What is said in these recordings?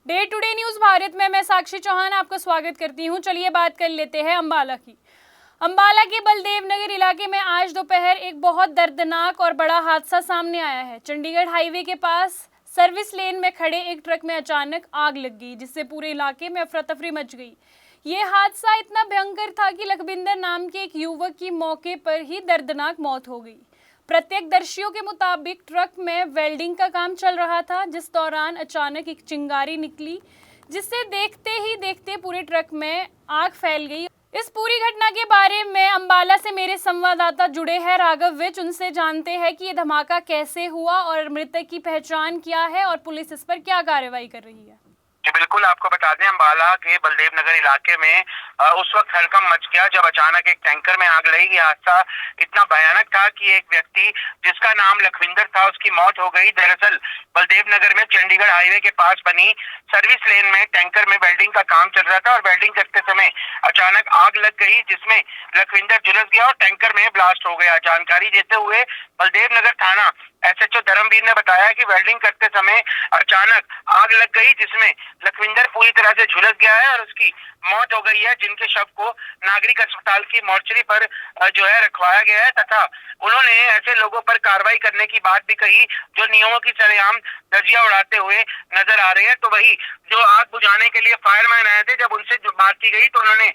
Day to day news Bharat में मैं साक्षी चौहान आपका स्वागत करती हूं। चलिए बात कर लेते हैं अंबाला की। अंबाला के बलदेव नगर इलाके में आज दोपहर एक बहुत दर्दनाक और बड़ा हादसा सामने आया है। चंडीगढ़ हाईवे के पास सर्विस लेन में खड़े एक ट्रक में अचानक आग लग गई, जिससे पूरे इलाके में अफरा तफरी मच गई। ये हादसा इतना भयंकर था कि लखविंदर नाम के एक युवक की मौके पर ही दर्दनाक मौत हो गई। प्रत्यक्षदर्शियों के मुताबिक ट्रक में वेल्डिंग का काम चल रहा था, जिस दौरान अचानक एक चिंगारी निकली, जिससे देखते ही देखते पूरे ट्रक में आग फैल गई। इस पूरी घटना के बारे में अंबाला से मेरे संवाददाता जुड़े हैं राघव विज। उनसे जानते हैं कि ये धमाका कैसे हुआ और मृतक की पहचान क्या है और पुलिस इस पर क्या कार्रवाई कर रही है। जी बिल्कुल, आपको बता दें अंबाला के बलदेव नगर इलाके में उस वक्त हड़कंप मच गया जब अचानक एक टैंकर में आग लगी। हादसा इतना भयानक था कि एक व्यक्ति जिसका नाम लखविंदर था, उसकी मौत हो गई। दरअसल बलदेव नगर में चंडीगढ़ हाईवे के पास बनी सर्विस लेन में टैंकर में वेल्डिंग का काम चल रहा था और वेल्डिंग करते समय अचानक आग लग गई, जिसमें लखविंदर झुलस गया और टैंकर में ब्लास्ट हो गया। जानकारी देते हुए बलदेव नगर थाना एसएचओ धर्मवीर ने बताया कि वेल्डिंग करते समय अचानक आग लग गई, जिसमें लखविंदर पूरी तरह से झुलस गया है और उसकी मौत हो गई है, जिनके शव को नागरिक अस्पताल की मोर्चरी पर जो है रखवाया गया है। तथा उन्होंने ऐसे लोगों पर कार्रवाई करने की बात भी कही जो नियमों की सरेआम धज्जियां उड़ाते हुए नजर आ रहे हैं। तो वही जो आग बुझाने के लिए फायरमैन आए थे, जब उनसे जो बात की गई तो उन्होंने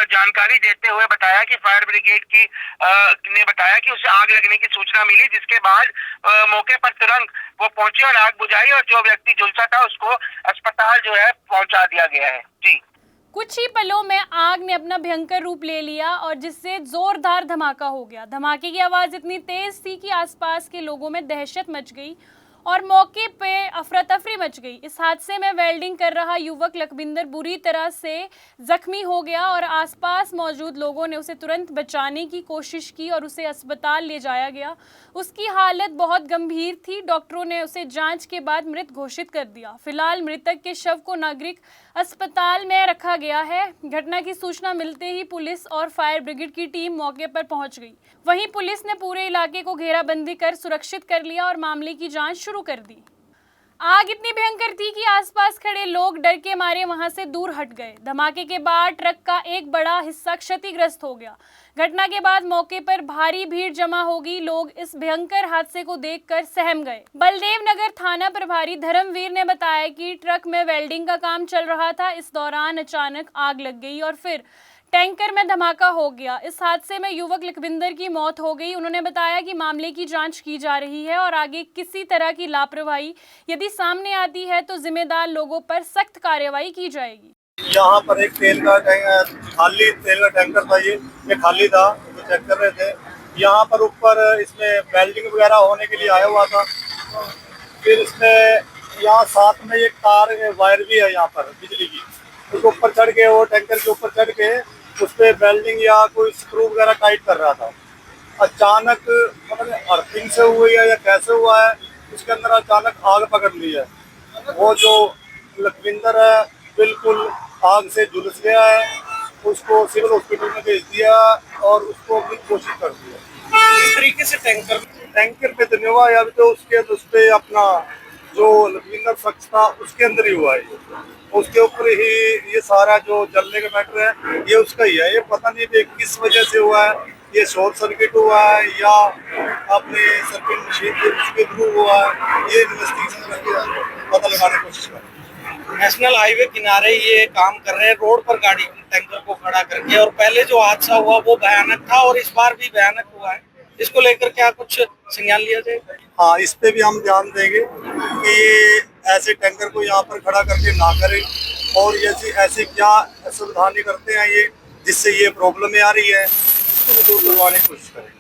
जानकारी देते हुए बताया कि फायर ब्रिगेड की ने बताया कि उसे आग लगने की सूचना मिली, जिसके बाद मौके पर तुरंत वो पहुंचे और आग बुझाई और जो व्यक्ति झुलसा था उसको अस्पताल जो है पहुंचा दिया गया है। जी, कुछ ही पलों में आग ने अपना भयंकर रूप ले लिया और जिससे जोरदार धमाका हो गया। धमाके की आवाज इतनी तेज थी कि आसपास के लोगों में दहशत मच गई और मौके पे अफरा तफरी मच गई। इस हादसे में वेल्डिंग कर रहा युवक लखविंदर बुरी तरह से जख्मी हो गया और आसपास मौजूद लोगों ने उसे तुरंत बचाने की कोशिश की और उसे अस्पताल ले जाया गया। उसकी हालत बहुत गंभीर थी। डॉक्टरों ने उसे जांच के बाद मृत घोषित कर दिया। फिलहाल मृतक के शव को नागरिक अस्पताल में रखा गया है। घटना की सूचना मिलते ही पुलिस और फायर ब्रिगेड की टीम मौके पर पहुंच गई। वहीं पुलिस ने पूरे इलाके को घेराबंदी कर सुरक्षित कर लिया और मामले की जांच शुरू कर दी। आग इतनी भयंकर थी कि आसपास खड़े लोग डर के मारे वहां से दूर हट गए। धमाके के बाद ट्रक का एक बड़ा हिस्सा क्षतिग्रस्त हो गया। घटना के बाद मौके पर भारी भीड़ जमा हो गई। लोग इस भयंकर हादसे को देखकर सहम गए। बलदेव नगर थाना प्रभारी धर्मवीर ने बताया कि ट्रक में वेल्डिंग का काम चल रहा था। इस दौरान अचानक आग लग गई और फिर टैंकर में धमाका हो गया। इस हादसे में युवक लखविंदर की मौत हो गई। उन्होंने बताया कि मामले की जांच की जा रही है और आगे किसी तरह की लापरवाही यदि सामने आती है तो जिम्मेदार लोगों पर सख्त कार्रवाई की जाएगी। यहाँ पर एक खाली तेल का टैंकर था, ये खाली था, तो चेक कर रहे थे। यहाँ पर ऊपर इसमें वेल्डिंग वगैरह होने के लिए आया हुआ था। फिर इसमें यहाँ साथ में एक तार वायर भी है यहाँ पर बिजली की, उसके ऊपर चढ़ के, वो टैंकर के ऊपर चढ़ के उस पर वेल्डिंग या कोई स्क्रू वगैरह टाइट कर रहा था। अचानक मतलब अर्थिंग से हुई है या कैसे हुआ है, उसके अंदर अचानक आग पकड़ ली है। वो जो लखविंदर है बिल्कुल आग से झुलस गया है। उसको सिविल हॉस्पिटल में भेज दिया और उसको भी कोशिश कर दिया। इस तरीके से टैंकर पे तो नहीं हुआ है, अभी तो उस पे अपना जो लखविंदर शख्स था उसके अंदर ही हुआ है। उसके ऊपर ही ये सारा जो जलने का मैटर है ये उसका ही है। ये पता नहीं कि किस वजह से हुआ है, ये शॉर्ट सर्किट हुआ है या अपने सर्किट मशीन के थ्रू हुआ है, ये इन्वेस्टिगेशन करके पता लगाने की कोशिश कर। नेशनल हाईवे किनारे ये काम कर रहे हैं, रोड पर गाड़ी टैंकर को खड़ा करके, और पहले जो हादसा हुआ वो भयानक था और इस बार भी भयानक हुआ है। इसको लेकर क्या कुछ संज्ञान लिया जाएगा? हाँ, इस पे भी हम ध्यान देंगे कि ऐसे टैंकर को यहाँ पर खड़ा करके ना करें और ऐसे क्या सावधानी करते हैं ये जिससे ये प्रॉब्लम आ रही है, इसको दूर करवाने की कोशिश करें।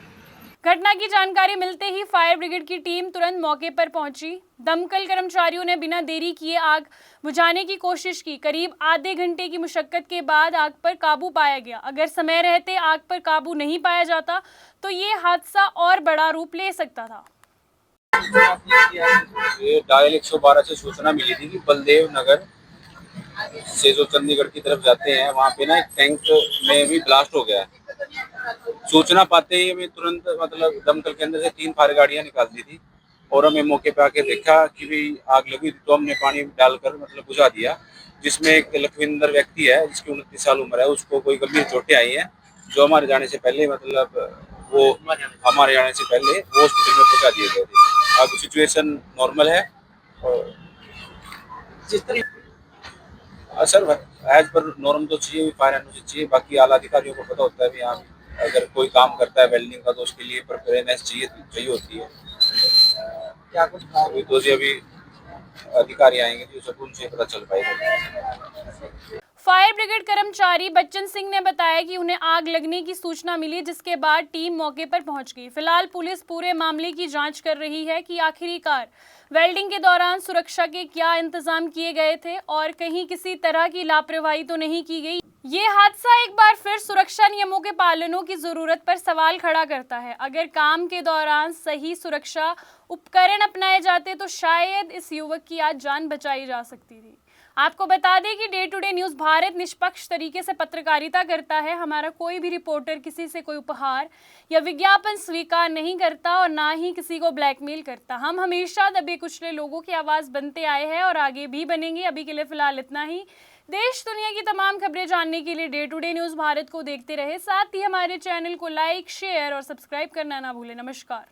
घटना की जानकारी मिलते ही फायर ब्रिगेड की टीम तुरंत मौके पर पहुंची। दमकल कर्मचारियों ने बिना देरी किए आग बुझाने की कोशिश की। करीब आधे घंटे की मुशक्कत के बाद आग पर काबू पाया गया। अगर समय रहते आग पर काबू नहीं पाया जाता तो ये हादसा और बड़ा रूप ले सकता था। ये डायल 112 से सूचना मिली थी कि बलदेव नगर से जो चंडीगढ़ की तरफ जाते हैं वहाँ पे ना एक टैंक में भी ब्लास्ट हो गया है। सूचना पाते ही हमें तुरंत मतलब दमकल के अंदर से 3 फायर गाड़ियाँ निकाल दी थी और हमें मौके पे आके देखा कि भी आग लगी थी, तो हमने पानी डालकर मतलब बुझा दिया, जिसमें एक लखविंदर व्यक्ति है जिसकी 29 साल उम्र है, उसको कोई गंभीर चोटें आई हैं, जो हमारे जाने से पहले मतलब वो हमारे जाने से पहले वो हॉस्पिटल में पहुंचा दिए गए थे। अब सिचुएशन नॉर्मल है और जिस तरीके सर एज पर नॉर्म तो चाहिए, फायर एनओसी चाहिए, बाकी आला अधिकारियों को पता होता है भी यहाँ अगर कोई काम करता है वेल्डिंग का तो उसके लिए प्रिपेयरनेस चाहिए होती है। क्या कुछ अभी तो जी अभी अधिकारी आएंगे तो सब उनसे पता चल पाएगा। फायर ब्रिगेड कर्मचारी बच्चन सिंह ने बताया कि उन्हें आग लगने की सूचना मिली, जिसके बाद टीम मौके पर पहुंच गई। फिलहाल पुलिस पूरे मामले की जांच कर रही है कि आखिरकार वेल्डिंग के दौरान सुरक्षा के क्या इंतजाम किए गए थे और कहीं किसी तरह की लापरवाही तो नहीं की गई। ये हादसा एक बार फिर सुरक्षा नियमों के पालनों की जरूरत पर सवाल खड़ा करता है। अगर काम के दौरान सही सुरक्षा उपकरण अपनाए जाते तो शायद इस युवक की आज जान बचाई जा सकती थी। आपको बता दें कि day to day news Bharat निष्पक्ष तरीके से पत्रकारिता करता है। हमारा कोई भी रिपोर्टर किसी से कोई उपहार या विज्ञापन स्वीकार नहीं करता और ना ही किसी को ब्लैकमेल करता। हम हमेशा दबे कुचले लोगों की आवाज़ बनते आए हैं और आगे भी बनेंगे। अभी के लिए फिलहाल इतना ही। देश दुनिया की तमाम खबरें जानने के लिए day to day news Bharat को देखते रहे, साथ ही हमारे चैनल को लाइक, शेयर और सब्सक्राइब करना ना भूलें। नमस्कार।